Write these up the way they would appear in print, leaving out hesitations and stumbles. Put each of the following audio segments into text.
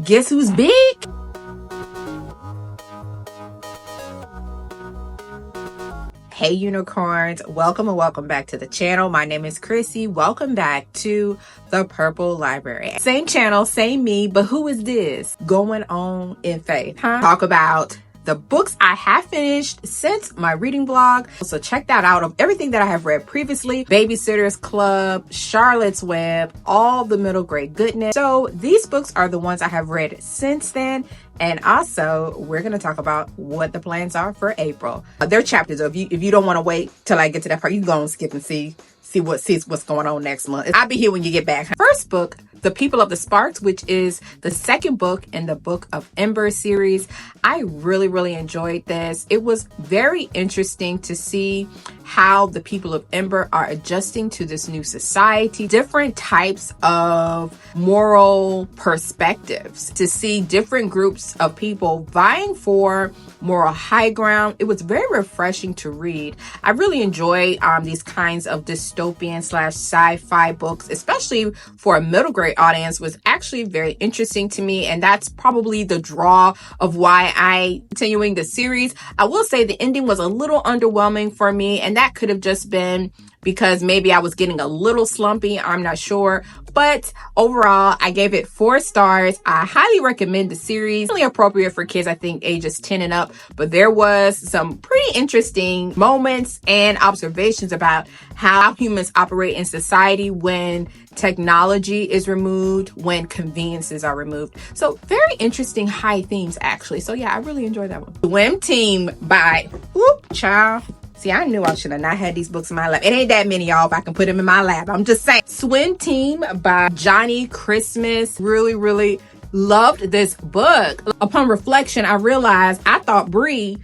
Guess who's big? Hey unicorns, welcome and welcome back to the channel. My name is Chrissy. Welcome back to the Purple Library. Same channel, same me, but who is this going on in faith, huh? Talk about the books I have finished since my reading blog. So check that out of everything that I have read previously. Babysitter's Club, Charlotte's Web, all the middle grade goodness. So these books are the ones I have read since then. And also, we're going to talk about what the plans are for April. There are chapters. If you don't want to wait till I get to that part, you can go and skip and see what's going on next month. I'll be here when you get back. First book, The People of the Sparks, which is the second book in the Book of Ember series. I really enjoyed this. It was very interesting to see how the people of Ember are adjusting to this new society, different types of moral perspectives, to see different groups of people vying for moral high ground. It was very refreshing to read. I really enjoy these kinds of dystopian / sci-fi books, especially for a middle grade audience. Was actually very interesting to me, and that's probably the draw of why I continuing the series. I will say the ending was a little underwhelming for me, and that could have just been because maybe I was getting a little slumpy. I'm not sure. But overall, I gave it 4 stars. I highly recommend the series. Really appropriate for kids, I think, ages 10 and up. But there was some pretty interesting moments and observations about how humans operate in society when technology is removed, when conveniences are removed. So very interesting high themes, actually. So yeah, I really enjoyed that one. Swim Team by Child. See, I knew I should have not had these books in my lap. It ain't that many, y'all, if I can put them in my lap. I'm just saying. Swim Team by Johnny Christmas. Really loved this book. Upon reflection, I realized I thought Bree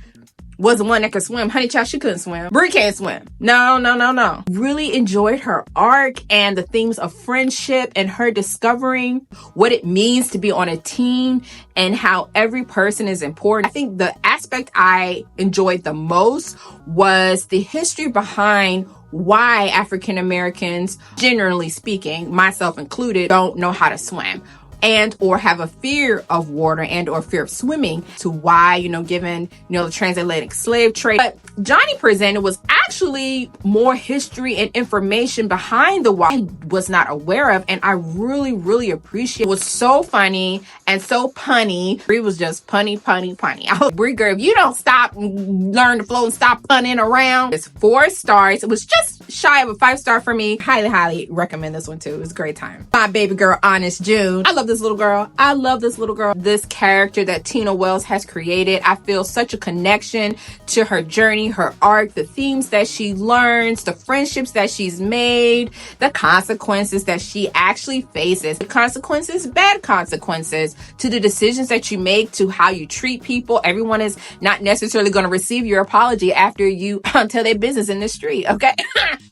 was the one that could swim. Honey child, she couldn't swim. Bree can't swim. No. Really enjoyed her arc and the themes of friendship and her discovering what it means to be on a team and how every person is important. I think the aspect I enjoyed the most was the history behind why African Americans, generally speaking, myself included, don't know how to swim and or have a fear of water and or fear of swimming, to why, given, the transatlantic slave trade. But Johnny presented was actually more history and information behind the why I was not aware of. And I really appreciate it. It was so funny and so punny. Bree was just punny. Bree girl, if you don't stop and learn to flow and stop punning around. It's 4 stars. It was just shy of a 5-star for me. Highly recommend this one too. It was a great time. My baby girl, Honest June. I love this little girl. This character that Tina Wells has created. I feel such a connection to her journey, her arc, the themes that she learns, the friendships that she's made, the consequences that she actually faces, the consequences, bad consequences to the decisions that you make, to how you treat people. Everyone is not necessarily going to receive your apology after you tell their business in the street. Okay.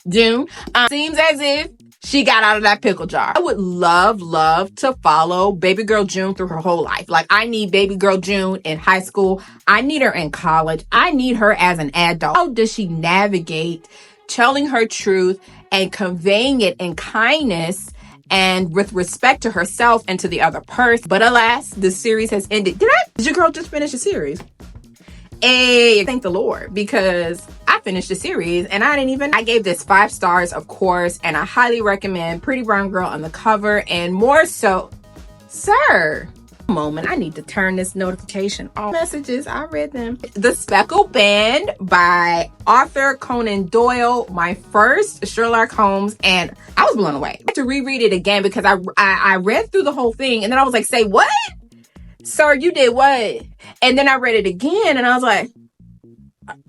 June seems as if she got out of that pickle jar. I would love to follow baby girl June through her whole life. Like, I need baby girl June in high school. I need her in college. I need her as an adult. How does she navigate telling her truth and conveying it in kindness and with respect to herself and to the other person? But alas, the series has ended. Did your girl just finish a series? Hey, thank the Lord, because I finished the series and I gave this 5 stars, of course, and I highly recommend Pretty Brown Girl on the cover, and more so, sir. Moment, I need to turn this notification off. Messages, I read them. The Speckled Band by Arthur Conan Doyle, my first Sherlock Holmes, and I was blown away. I had to reread it again because I read through the whole thing and then I was like, say what? Sir, you did what? And then I read it again and I was like,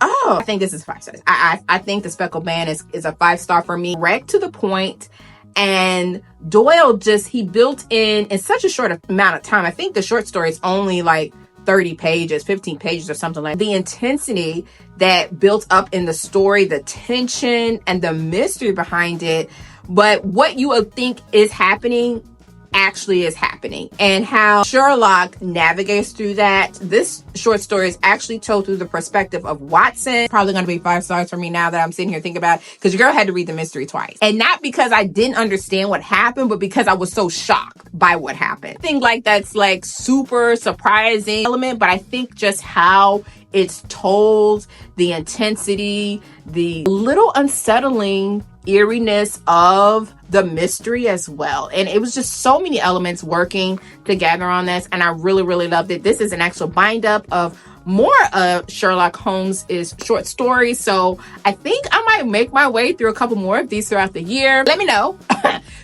oh, I think this is 5 stars. I think The Speckled Band is a 5-star for me. Direct to the point. And Doyle he built in such a short amount of time. I think the short story is only like 30 pages, 15 pages or something like that. The intensity that built up in the story, the tension and the mystery behind it. But what you would think is happening actually is happening and how Sherlock navigates through that. This short story is actually told through the perspective of Watson. Probably going to be 5 stars for me now that I'm sitting here thinking about it, because your girl had to read the mystery twice. And not because I didn't understand what happened, but because I was so shocked by what happened. I think like that's like super surprising element, but I think just how it's told, the intensity, the little unsettling eeriness of the mystery as well. And it was just so many elements working together on this, and I really, really loved it. This is an actual bind up of more of Sherlock Holmes' short stories, so I think I might make my way through a couple more of these throughout the year. Let me know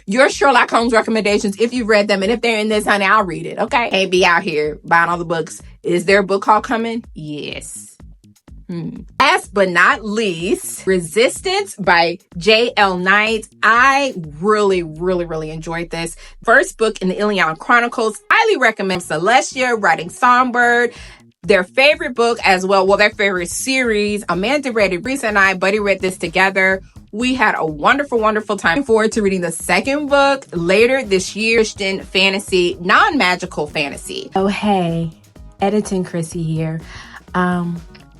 your Sherlock Holmes recommendations if you've read them, and if they're in this, honey, I'll read it. Okay, can't be out here buying all the books. Is there a book haul coming? Yes. Last but not least, Resistance by J.L. Knight. I really, really, really enjoyed this. First book in the Iliana Chronicles. Highly recommend Celestria writing Songbird. Their favorite book as well. Well, their favorite series. Amanda read it. Reese and I, Buddy, read this together. We had a wonderful, wonderful time. Looking forward to reading the second book later this year. Christian fantasy, non-magical fantasy. Oh, hey. Editing Chrissy here.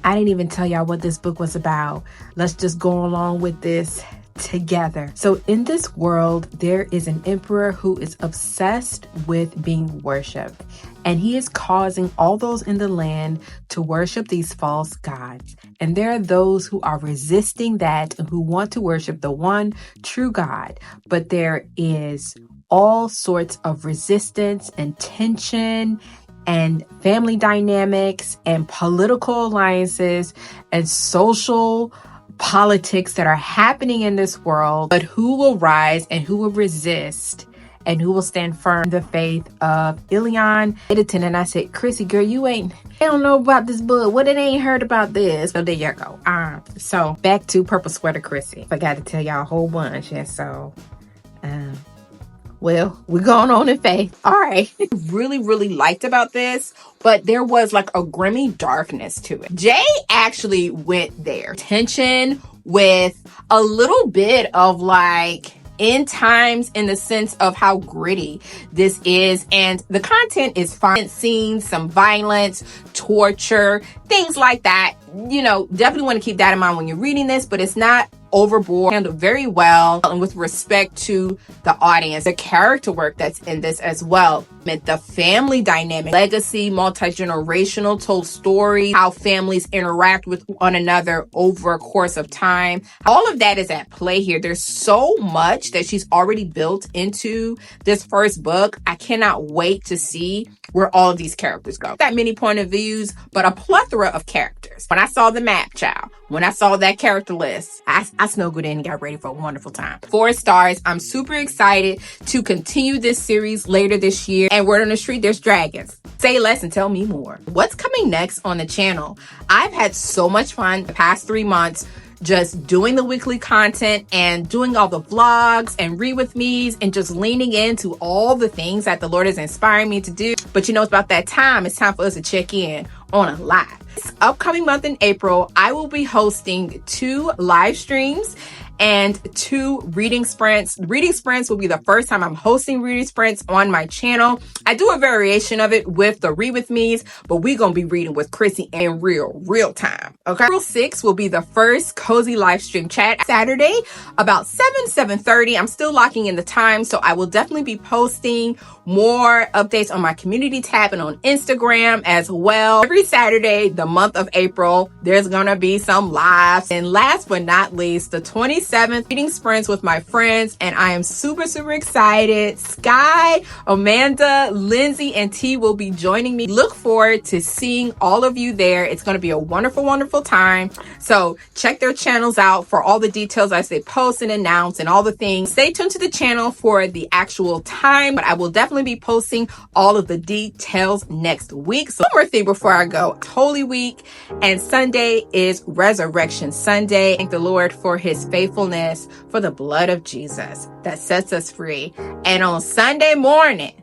I didn't even tell y'all what this book was about. Let's just go along with this together. So in this world, there is an emperor who is obsessed with being worshipped, and he is causing all those in the land to worship these false gods. And there are those who are resisting that and who want to worship the one true God. But there is all sorts of resistance and tension and family dynamics and political alliances and social politics that are happening in this world. But who will rise and who will resist and who will stand firm in the faith of Ilion? And I said, Chrissy, girl, I don't know about this book. What, it ain't heard about this? So there you go. So back to Purple Sweater Chrissy. I got to tell y'all a whole bunch. And so, well, we're going on in faith. All right. Really, really liked about this, but there was like a grimy darkness to it. Jay actually went there. Tension with a little bit of like end times in the sense of how gritty this is. And the content is fine. Scenes, some violence, torture, things like that. You know, definitely want to keep that in mind when you're reading this, but it's not overboard, handled very well, and with respect to the audience. The character work that's in this as well. The family dynamic, legacy, multi-generational, told stories, how families interact with one another over a course of time. All of that is at play here. There's so much that she's already built into this first book. I cannot wait to see where all of these characters go. That many point of views, but a plethora of characters. When I saw the map, child, when I saw that character list, I snuggled in and got ready for a wonderful time. 4 stars. I'm super excited to continue this series later this year. And word on the street, there's dragons. Say less and tell me more. What's coming next on the channel? I've had so much fun the past 3 months just doing the weekly content and doing all the vlogs and read with me's and just leaning into all the things that the Lord is inspiring me to do. But you know, it's about that time. It's time for us to check in on a live. This upcoming month in April, I will be hosting 2 live streams and 2 reading sprints. Reading sprints will be the first time I'm hosting reading sprints on my channel. I do a variation of it with the Read With Me's, but we're going to be reading with Chrissy in real time. Okay. April 6th will be the first cozy live stream chat Saturday about 7:30. I'm still locking in the time, so I will definitely be posting more updates on my community tab and on Instagram as well. Every Saturday, the month of April, there's going to be some lives. And last but not least, the 27th reading sprints with my friends, and I am super, super excited. Skye, Amanda, Lindsay, and T will be joining me. Look forward to seeing all of you there. It's going to be a wonderful, wonderful time. So check their channels out for all the details as they post and announce and all the things. Stay tuned to the channel for the actual time, but I will definitely be posting all of the details next week. So one more thing before I go. Holy Week and Sunday is Resurrection Sunday. Thank the Lord for his faithfulness, for the blood of Jesus that sets us free. And on Sunday morning,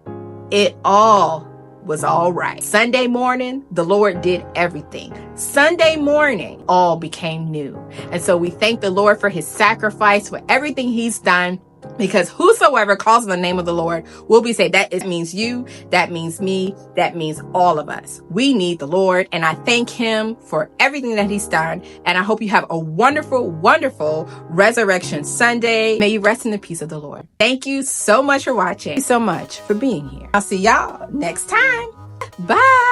it all was all right. Sunday morning, the Lord did everything. Sunday morning, all became new. And so we thank the Lord for his sacrifice, for everything he's done. Because whosoever calls on the name of the Lord will be saved. That means you, that means me, that means all of us. We need the Lord, and I thank him for everything that he's done. And I hope you have a wonderful, wonderful Resurrection Sunday. May you rest in the peace of the Lord. Thank you so much for watching. Thank you so much for being here. I'll see y'all next time. Bye.